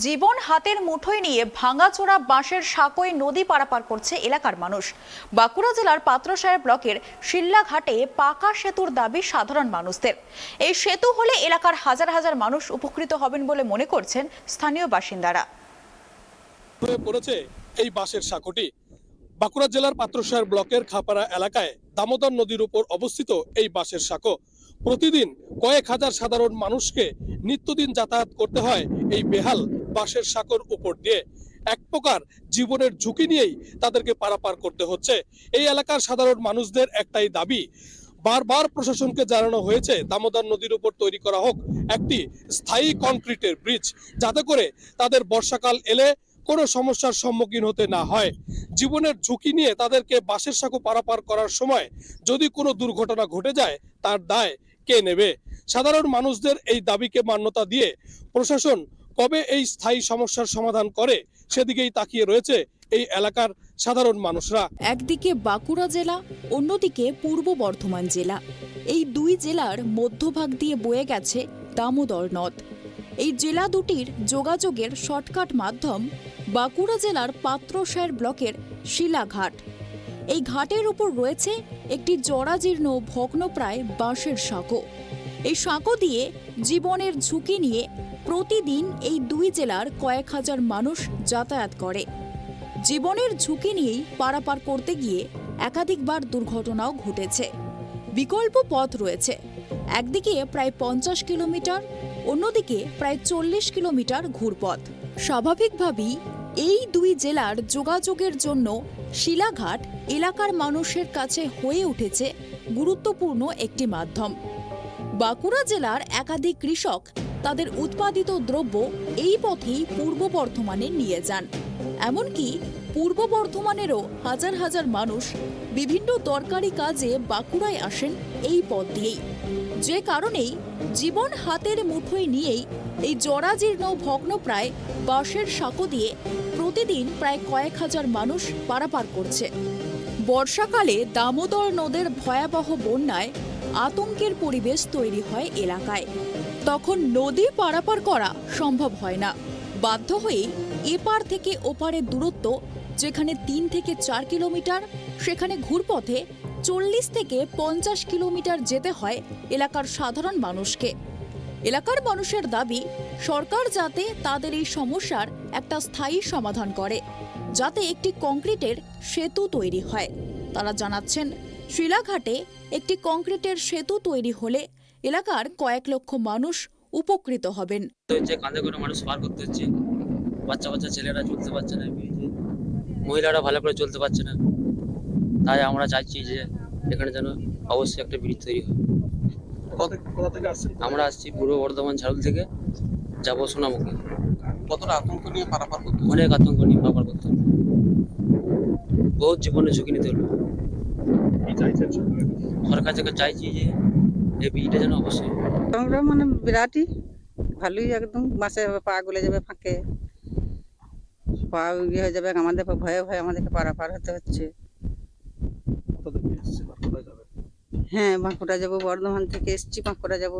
জীবন হাতের মুঠোয় নিয়ে ভাঙাচোরা বাঁশের সাঁকোয় নদী পারাপার করছে এলাকার মানুষ। বাঁকুড়া জেলার পাত্রসাহেব ব্লকের শিল্লাঘাটে পাকা সেতুর দাবি সাধারণ মানুষদের। এই সেতু হলে এলাকার হাজার হাজার মানুষ উপকৃত হবেন বলে মনে করছেন স্থানীয় বাসিন্দারা। পড়েছে এই বাঁশের সাঁকোটি বাঁকুড়া জেলার পাত্রসাহেব ব্লকের খাপাড়া এলাকায় দামোদর নদীর উপর অবস্থিত এই বাঁশের সাঁকো প্রতিদিন কয়েক হাজার সাধারণ মানুষকে নিত্যদিন যাতায়াত করতে হয় এই বেহাল বাঁশের সাঁকোর উপর দিয়ে। এক প্রকার জীবনের ঝুঁকি নিয়েই তাদেরকে পারাপার করতে হচ্ছে। এই এলাকার সাধারণ মানুষদের একটাই দাবি, বারবার প্রশাসনকে জানানো হয়েছে দামোদর নদীর উপর তৈরি করা হোক একটি স্থায়ী কংক্রিটের ব্রিজ, যাতে করে তাদের বর্ষাকাল এলে কোনো সমস্যার সম্মুখীন হতে না হয়। জীবনের ঝুঁকি নিয়ে তাদেরকে বাঁশের সাঁকো পারাপার করার সময় যদি কোনো দুর্ঘটনা ঘটে যায় তার দায় কে নেবে? সাধারণ মানুষদের এই দাবিকে মান্যতা দিয়ে প্রশাসন কবে এই স্থায়ী সমস্যার সমাধান করে সেদিকেই তাকিয়ে রয়েছে এই এলাকার সাধারণ মানুষরা। একদিকে বাঁকুড়া জেলা, অন্যদিকে পূর্ব বর্ধমান জেলা। এই দুই জেলার মধ্যভাগ দিয়ে বয়ে গেছে দামোদর নদ। এই জেলা দুটির যোগাযোগের শর্টকাট মাধ্যম বাঁকুড়া জেলার পাত্রসাহেব ব্লকের শিলাঘাট। এই ঘাটের উপর রয়েছে একটি জরাজীর্ণ ভগ্নপ্রায় বাঁশের সাঁকো। এই সাঁকো দিয়ে জীবনের ঝুঁকি নিয়ে প্রতিদিন এই দুই জেলার কয়েক হাজার মানুষ যাতায়াত করে। জীবনের ঝুঁকি নিয়েই পারাপার করতে গিয়ে একাধিকবার দুর্ঘটনাও ঘটেছে। বিকল্প পথ রয়েছে, একদিকে প্রায় 50 কিলোমিটার, অন্যদিকে প্রায় 40 কিলোমিটার ঘুরপথ। স্বাভাবিকভাবেই এই দুই জেলার যোগাযোগের জন্য শিলাঘাট এলাকার মানুষের কাছে হয়ে উঠেছে গুরুত্বপূর্ণ একটি মাধ্যম। বাঁকুড়া জেলার একাধিক কৃষক তাদের উৎপাদিত দ্রব্য এই পথেই পূর্ব বর্ধমানে নিয়ে যান। এমনকি পূর্ব বর্ধমানেরও হাজার হাজার মানুষ বিভিন্ন দরকারি কাজে বাঁকুড়ায় আসেন এই পথ দিয়েই। যে কারণেই জীবন হাতের মুঠোয় নিয়েই এই জরাজীর্ণ ভগ্নপ্রায় বাঁশের সাঁকো দিয়ে প্রতিদিন প্রায় কয়েক হাজার মানুষ পারাপার করছে। বর্ষাকালে দামোদর নদের ভয়াবহ বন্যায় আতঙ্কের পরিবেশ তৈরি হয় এলাকায়। তখন নদী পারাপার করা সম্ভব হয় না। বাধ্য হয়ে এপার থেকে ওপারের দূরত্ব যেখানে 3 থেকে 4 কিলোমিটার, সেখানে ঘুরপথে 40 থেকে 50 কিলোমিটার যেতে হয় এলাকার সাধারণ মানুষকে। এলাকার মানুষের দাবি, সরকার যাতে তাদের এই সমস্যার একটা স্থায়ী সমাধান করে, যাতে একটি কংক্রিটের সেতু তৈরি হয়। তারা জানাচ্ছেন, শিলাঘাটে একটি কংক্রিটের সেতু তৈরি হলে এলাকার কয়েক লক্ষ মানুষ উপকৃত হবেন। কাঁধে করে মানুষ পার করতে হচ্ছে, বাচ্চা বাচ্চা ছেলেরা চলতে পারছে না, মহিলারা ভালো করে চলতে পারছে না। তাই আমরা চাইছি যে এখানে যেন অবশ্যই একটা ব্রিজ তৈরি হয়। আমরা আসছি পূর্ব বর্ধমান ঝাড়ুল থেকে, যাবো সোনামুখী। কতটা আতঙ্ক নিয়ে পারাপার করতে? অনেক আতঙ্ক নিয়ে পারাপার করতে হবে, বহুত জীবনের ঝুঁকি নিতে হলো। সরকার থেকে চাইছি যে এই ব্রিজটা যেন অবশ্যই। আমরা মানে বিরাটই ভালোই, একদম বাসে পা গলে যাবে, ফাঁকে পা ইয়ে হয়ে যাবে, আমাদের ভয়ে ভয়ে আমাদেরকে পারাপার হতে হচ্ছে। হ্যাঁ, বাঁকুড়া যাবো, বর্ধমান থেকে এসছি, বাঁকুড়া যাবো।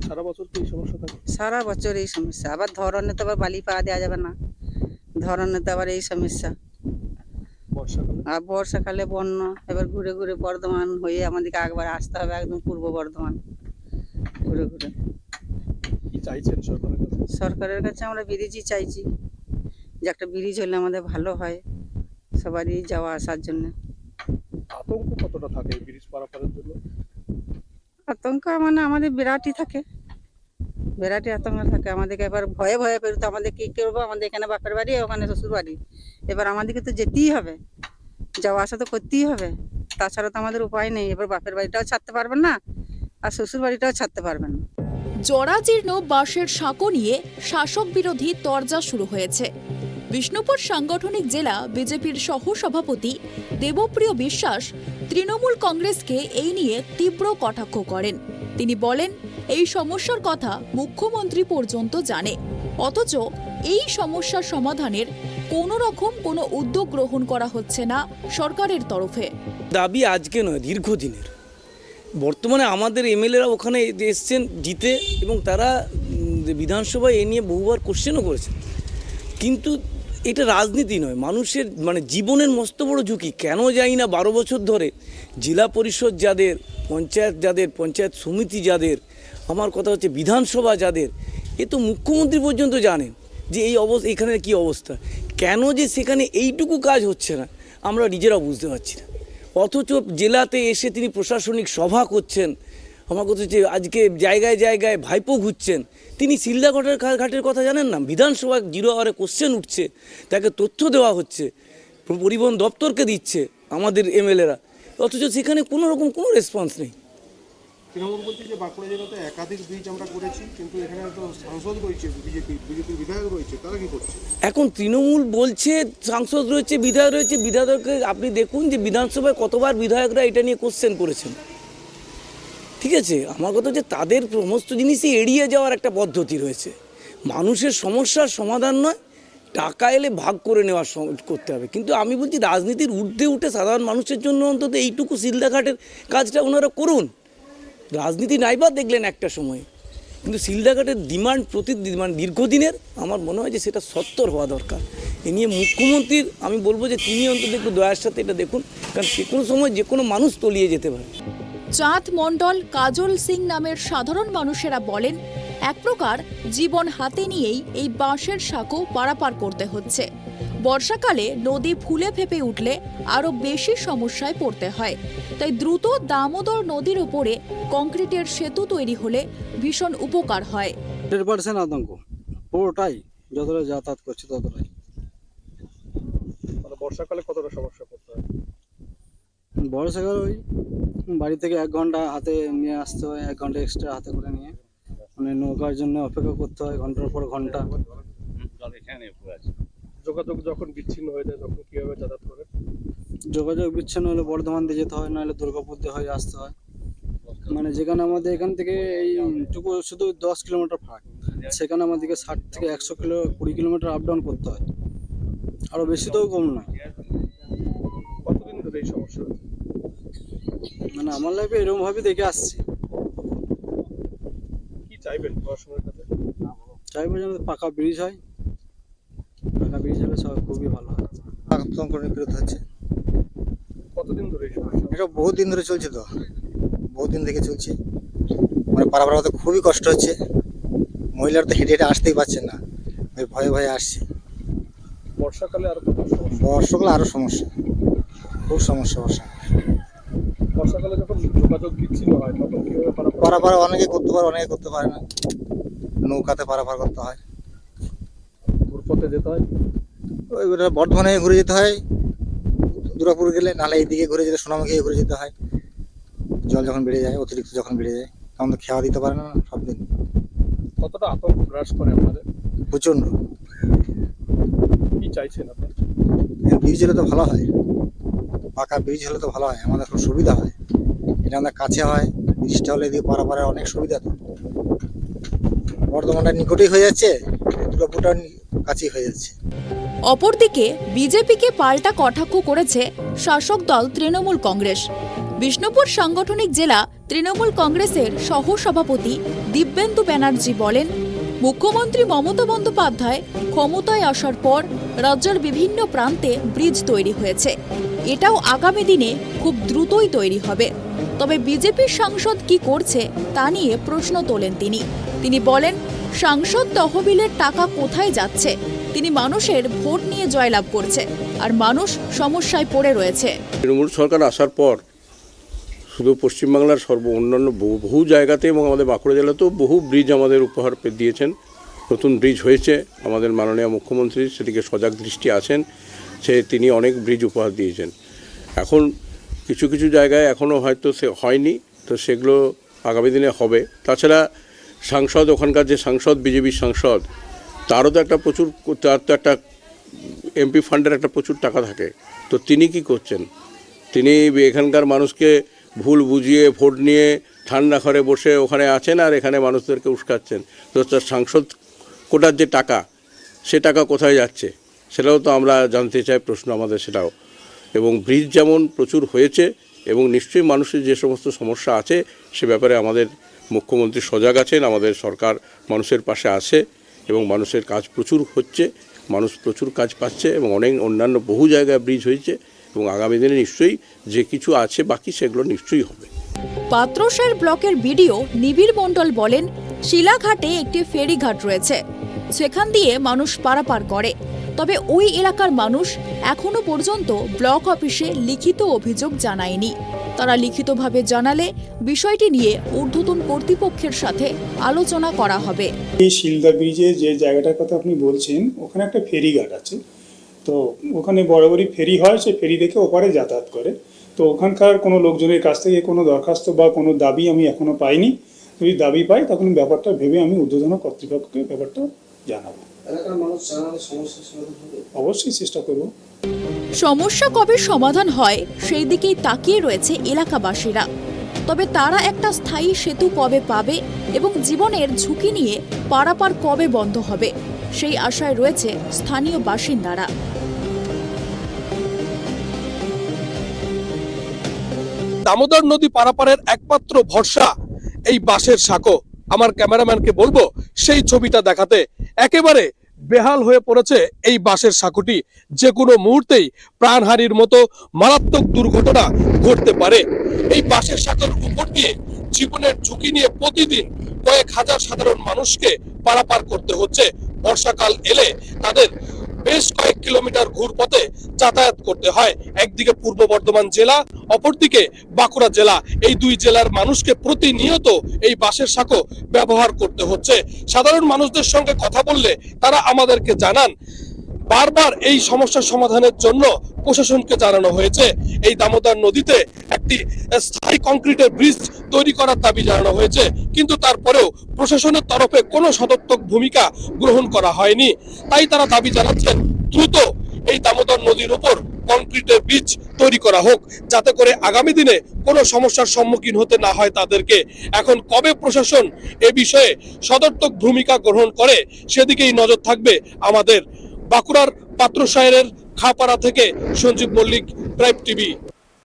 সারা বছর কি সমস্যা থাকে? সারা বছর এই সমস্যা। আবার ধরনে তো আবার বালি পা দেওয়া যাবে না, ধরনে তো আবার এই সমস্যা। আর বর্ষাকালে বন্যা, এবার ঘুরে ঘুরে বর্ধমান হয়ে আমাদেরকে একবার আসতে হবে একদম পূর্ব বর্ধমান ঘুরে ঘুরে। কি চাইছেন সরকারের কাছে? সরকারের কাছে আমরা ব্রিজই চাইছি, যে একটা ব্রিজ হলে আমাদের ভালো হয় সবারই যাওয়া আসার জন্য। আতঙ্ক কতটা থাকে এই ব্রিজ পারাপারের জন্য? আতঙ্ক মানে আমাদের বিরাটই থাকে, বিরাটই আতঙ্ক থাকে আমাদেরকে। এবার ভয়ে ভয়ে পেরোতে আমাদের কি করবো, আমাদের এখানে বাপের বাড়ি, ওখানে শ্বশুর বাড়ি। এবার আমাদেরকে তো যেতেই হবে, যাওয়া আসা তো করতেই হবে, তাছাড়া তো আমাদের উপায় নেই। এবার বাপের বাড়িটাও ছাড়তে পারবেন না, আর শ্বশুর বাড়িটাও ছাড়তে পারবেন না। জরাজীর্ণ বাঁশের সাঁকো নিয়ে শাসক বিরোধী তরজা শুরু হয়েছে। বিষ্ণুপুর সাংগঠনিক জেলা বিজেপির সহ সভাপতি দেবপ্রিয় বিশ্বাস তৃণমূল কংগ্রেসকে এই নিয়ে তীব্র কটাক্ষ করেন। তিনি বলেন, এই সমস্যার কথা মুখ্যমন্ত্রী পর্যন্ত জানে, অথচ এই সমস্যার সমাধানের কোনো রকম কোনো উদ্যোগ গ্রহণ করা হচ্ছে না সরকারের তরফে। দাবি আজকে নয়, দীর্ঘদিনের। বর্তমানে আমাদের এমএলএরা ওখানে এসছেন জিতে, এবং তারা বিধানসভায় এ নিয়ে বহুবার কোশ্চেনও করেছেন, কিন্তু এটা রাজনীতি নয়, মানুষের মানে জীবনের মস্ত বড় ঝুঁকি। কেন জানি না 12 বছর ধরে জেলা পরিষদ যাদের, পঞ্চায়েত সমিতি যাদের, আমার কথা হচ্ছে বিধানসভা যাদের, এ তো মুখ্যমন্ত্রী পর্যন্ত জানেন যে এই অবস্থা, এখানে কি অবস্থা, কেন যে সেখানে এইটুকু কাজ হচ্ছে না আমরা নিজেরাও বুঝতে পারছি না। অথচ জেলাতে এসে তিনি প্রশাসনিক সভা করছেন, আমার কথা হচ্ছে আজকে জায়গায় জায়গায় ভাইপো ঘুরছেন, তিনি শিলদা ঘাটের কথা জানেন না? বিধানসভা 0 আওয়ারে কোশ্চেন উঠছে, তাকে তথ্য দেওয়া হচ্ছে, পরিবহন দপ্তরকে দিচ্ছে আমাদের এমএলএরা, অথচ সেখানে কোনো রকম কোনো রেসপন্স নেই। তৃণমূল বলছে যে বাঁকুড়া জেলাতে একাধিক ব্রিজ আমরা করেছি, কিন্তু এখানে তো সাংসদ রয়েছে, বিজেপির বিধায়ক রয়েছে, তারা কি করছে? এখন তৃণমূল বলছে সাংসদ রয়েছে, বিধায়ককে আপনি দেখুন যে বিধানসভায় কতবার বিধায়করা এটা নিয়ে কোশ্চেন করেছেন। ঠিক আছে, আমার কথা হচ্ছে তাদের সমস্ত জিনিসই এড়িয়ে যাওয়ার একটা পদ্ধতি রয়েছে। মানুষের সমস্যার সমাধান নয়, টাকা এলে ভাগ করে নেওয়ার করতে হবে। কিন্তু আমি বলছি রাজনীতির ঊর্ধ্বে উঠে সাধারণ মানুষের জন্য অন্তত এইটুকু শিলদাঘাটের কাজটা ওনারা করুন। রাজনীতি নাইবা দেখলেন একটা সময়ে, কিন্তু শিলদাঘাটের ডিমান্ড দীর্ঘদিনের, আমার মনে হয় যে সেটা সত্তর হওয়া দরকার। এ নিয়ে মুখ্যমন্ত্রীর আমি বলবো যে তিনি অন্তত একটু দয়ার সাথে এটা দেখুন, কারণ যে কোনো সময় যে কোনো মানুষ তলিয়ে যেতে পারে। চাঁদ মণ্ডল, কাজল সিং নামের সাধারণ মানুষেরা বলেন, এক প্রকার জীবন হাতে নিয়েই এই বাঁশের সাঁকো পারাপার করতে হচ্ছে। বর্ষাকালে নদী ফুলে ফেঁপে উঠলে আরও বেশি সমস্যায় পড়তে হয়। তাই দ্রুত দামোদর নদীর উপরে কংক্রিটের সেতু তৈরি হলে ভীষণ উপকার হয়। 100% আতঙ্ক পুরোটাই, যতটা যাতায়াত করছে ততটাই। মানে বর্ষাকালে কতটা সমস্যা পড়তে হয়? বর্ষাকাল ওই বাড়ি থেকে 1 ঘন্টা হাতে নিয়ে আসতে হয়, 1 ঘন্টা এক্সট্রা হাতে করে নিয়ে, মানে নৌকার জন্য অপেক্ষা করতে হয় ঘন্টার পর ঘন্টা। যোগাযোগ যখন বিচ্ছিন্ন হয়ে যায় তখন কিভাবে যাতায়াত করে? যোগাযোগ বিচ্ছিন্ন হলে বর্ধমান দিয়ে যেতে হয়, নাহলে দুর্গাপুর দিয়ে হয়ে আসতে হয়। মানে যেখানে আমাদের এখান থেকে এইটুকু শুধু 10 কিলোমিটার ফারাক, সেখানে আমাদেরকে 60 থেকে 120 কিলোমিটার আপ ডাউন করতে হয়, আরও বেশি তো কম নয়। কতদিন ধরে এই সমস্যা হচ্ছে? মানে আমার লাইফে এরকমভাবে দেখে আসছি। কি চাইবেন প্রশাসনের কাছে? চাইবো যেন পাকা ব্রিজ হয়, পাকা ব্রিজ হলে সব খুবই ভালো হয়। আতঙ্কিত হচ্ছে। কতদিন ধরে এই সমস্যা? এটা বহুত দিন ধরে চলছে, তো বহুত দিন থেকে চলছে। মানে পারাপার হতে খুবই কষ্ট হচ্ছে, মহিলারা তো হেঁটে হেঁটে আসতেই পারছেন না, ওই ভয়ে ভয়ে আসছে। বর্ষাকালে আরো কত সমস্যা? বর্ষাকালে আরো সমস্যা, খুব সমস্যা। বর্ষাকালে যখন যোগাযোগ বিচ্ছিন্ন হয় তখন কিভাবে পারাপার অনেকে করতে পারে, অনেকে করতে পারে না, নৌকাতে পারাপার করতে হয়, ঘুরপথে যেতে হয়? ওই বর্ধমানে ঘুরে যেতে হয় দুর্গাপুর গেলে, নাহলে এইদিকে ঘুরে যেতে সোনামুখী ঘুরে যেতে হয়। জল যখন বেড়ে যায়, অতিরিক্ত যখন বেড়ে যায়, তখন তো খেয়া দিতে পারে না সব দিন। কতটা আতঙ্ক গ্রাস করে আপনাদের? প্রচন্ড। কি চাইছেন আপনি? ব্রিজ হলে তো ভালো হয়, পাকা ব্রিজ হলে তো ভালো হয়, আমাদের খুব সুবিধা হয়। এটা আমাদের কাছে হয়, ব্রিজটা হলে এদিকে পারাপারের অনেক সুবিধা। তো বর্ধমানটা নিকটেই হয়ে যাচ্ছে, দুর্গাপুরটা কাছেই হয়ে যাচ্ছে। অপরদিকে বিজেপিকে পাল্টা কটাক্ষ করেছে শাসক দল তৃণমূল কংগ্রেস। বিষ্ণুপুর সাংগঠনিক জেলা তৃণমূল কংগ্রেসের সহসভাপতি দিব্যেন্দু ব্যানার্জি বলেন, মুখ্যমন্ত্রী মমতা বন্দ্যোপাধ্যায় ক্ষমতায় আসার পর রাজ্যের বিভিন্ন প্রান্তে ব্রিজ তৈরি হয়েছে, এটাও আগামী দিনে খুব দ্রুতই তৈরি হবে। তবে বিজেপির সাংসদ কি করছে তা নিয়ে প্রশ্ন তোলেন তিনি বলেন, সাংসদ তহবিলের টাকা কোথায় যাচ্ছে? তিনি মানুষের ভোট নিয়ে জয়লাভ করছে, আর মানুষ সমস্যায় পড়ে রয়েছে। তৃণমূল সরকার আসার পর শুধু পশ্চিমবাংলার অন্যান্য বহু জায়গাতে এবং আমাদের বাঁকুড়া জেলাতেও বহু ব্রিজ আমাদের উপহার দিয়েছেন। নতুন ব্রিজ হয়েছে, আমাদের মাননীয় মুখ্যমন্ত্রী সেদিকে সজাগ দৃষ্টি আছেন, তিনি অনেক ব্রিজ উপহার দিয়েছেন। এখন কিছু কিছু জায়গায় এখনও হয়তো হয়নি, তো সেগুলো আগামী দিনে হবে। তাছাড়া সাংসদ, ওখানকার যে সাংসদ, বিজেপির সাংসদ, তার তো একটা এমপি ফান্ডের একটা প্রচুর টাকা থাকে। তো তিনি কি করছেন? তিনি এখানকার মানুষকে ভুল বুঝিয়ে ভোট নিয়ে ঠান্ডা ঘরে বসে ওখানে আছেন, আর এখানে মানুষদেরকে উস্কাচ্ছেন। তো তার সাংসদ কোটার যে টাকা, সে টাকা কোথায় যাচ্ছে সেটাও তো আমরা জানতে চাই, প্রশ্ন আমাদের সেটাও। এবং ব্রিজ যেমন প্রচুর হয়েছে, এবং নিশ্চয়ই মানুষের যে সমস্ত সমস্যা আছে সে ব্যাপারে আমাদের মুখ্যমন্ত্রী সজাগ আছেন, আমাদের সরকার মানুষের পাশে আছে এবং মানুষের কাজ প্রচুর হচ্ছে, মানুষ প্রচুর কাজ পাচ্ছে এবং অনেক অন্যান্য বহু জায়গায় ব্রিজ হয়েছে এবং আগামী দিনে নিশ্চয়ই যে কিছু আছে বাকি সেগুলো নিশ্চয়ই হবে। পাত্রসার ব্লকের বিডিও নিবিড় মণ্ডল বলেন, শিলাঘাটে একটি ফেরিঘাট রয়েছে, সেখান দিয়ে মানুষ পারাপার করে। তবে ওই এলাকার মানুষ এখনো পর্যন্ত ব্লক অফিসে লিখিত অভিযোগ জানায়নি। তারা লিখিতভাবে জানালে বিষয়টি নিয়ে ঊর্ধ্বতন কর্তৃপক্ষের সাথে আলোচনা করা হবে। এই শিলদা ব্রিজে যে জায়গাটার কথা আপনি বলছেন, ওখানে একটা ফেরিঘাট আছে। তো ওখানে বরাবরই ফেরি হয়, সে ফেরি দেখে ওপারে যাতায়াত করে। তো ওখানকার কোনো লোকজনের কাছ থেকে কোনো দরখাস্ত বা কোনো দাবি আমি এখনো পাইনি। যদি দাবি পাই তখন ব্যাপারটা ভেবে আমি ঊর্ধ্বতন কর্তৃপক্ষকে ব্যাপারটা জানাবো। অবশ্যই চেষ্টা করব। সমস্যা কবে সমাধান হয় সেই দিকেই তাকিয়ে রয়েছে এলাকাবাসীরা। তবে তারা একটা স্থায়ী সেতু কবে পাবে এবং জীবনের ঝুঁকি নিয়ে পারাপার কবে বন্ধ হবে সেই আশায় রয়েছে স্থানীয় বাসিন্দারা। দামোদর নদী পারাপারের একমাত্র ভরসা এই বাঁশের সাঁকো। আমার ক্যামেরাম্যানকে বলবো সেই ছবিটা দেখাতে। একেবারে বেহাল হয়ে পড়েছে এই বাঁশের সাঁকোটি, যে কোনো মুহূর্তেই প্রাণহানির মতো মারাত্মক দুর্ঘটনা ঘটতে পারে। এই বাঁশের সাঁকোর উপর দিয়ে জীবনের ঝুঁকি নিয়ে প্রতিদিন কয়েক হাজার সাধারণ মানুষকে পারাপার করতে হচ্ছে। বর্ষাকাল এলে তাদের বেশ কয়েক কিলোমিটার ঘুরপথে যাতায়াত করতে হয়। একদিকে পূর্ব বর্ধমান জেলা, অপরদিকে বাঁকুড়া জেলা। এই দুই জেলার মানুষকে প্রতিনিয়ত এই বাঁশের সাঁকো ব্যবহার করতে হচ্ছে। সাধারণ মানুষদের সঙ্গে কথা বললে তারা আমাদেরকে জানান, বারবার এই সমস্যার সমাধানের জন্য প্রশাসনকে জানানো হয়েছে। এই দামোদর নদীতে একটি স্থায়ী কংক্রিটের ব্রিজ তৈরি করার দাবি জানানো হয়েছে, কিন্তু তারপরেও প্রশাসনের তরফে কোনো সদর্থক ভূমিকা গ্রহণ করা হয়নি। তাই তারা দাবি জানাচ্ছেন দ্রুত এই দামোদর নদীর উপর কংক্রিটের ব্রিজ তৈরি করা হোক, যাতে করে আগামী দিনে কোনো সমস্যার সম্মুখীন হতে না হয় তাদেরকে। এখন কবে প্রশাসন এ বিষয়ে সদর্থক ভূমিকা গ্রহণ করে সেদিকেই নজর থাকবে আমাদের। বাঁকুড়ার পাত্রসায়ের খাপাড়া থেকে সঞ্জীব মল্লিক, প্রাইম টিভি।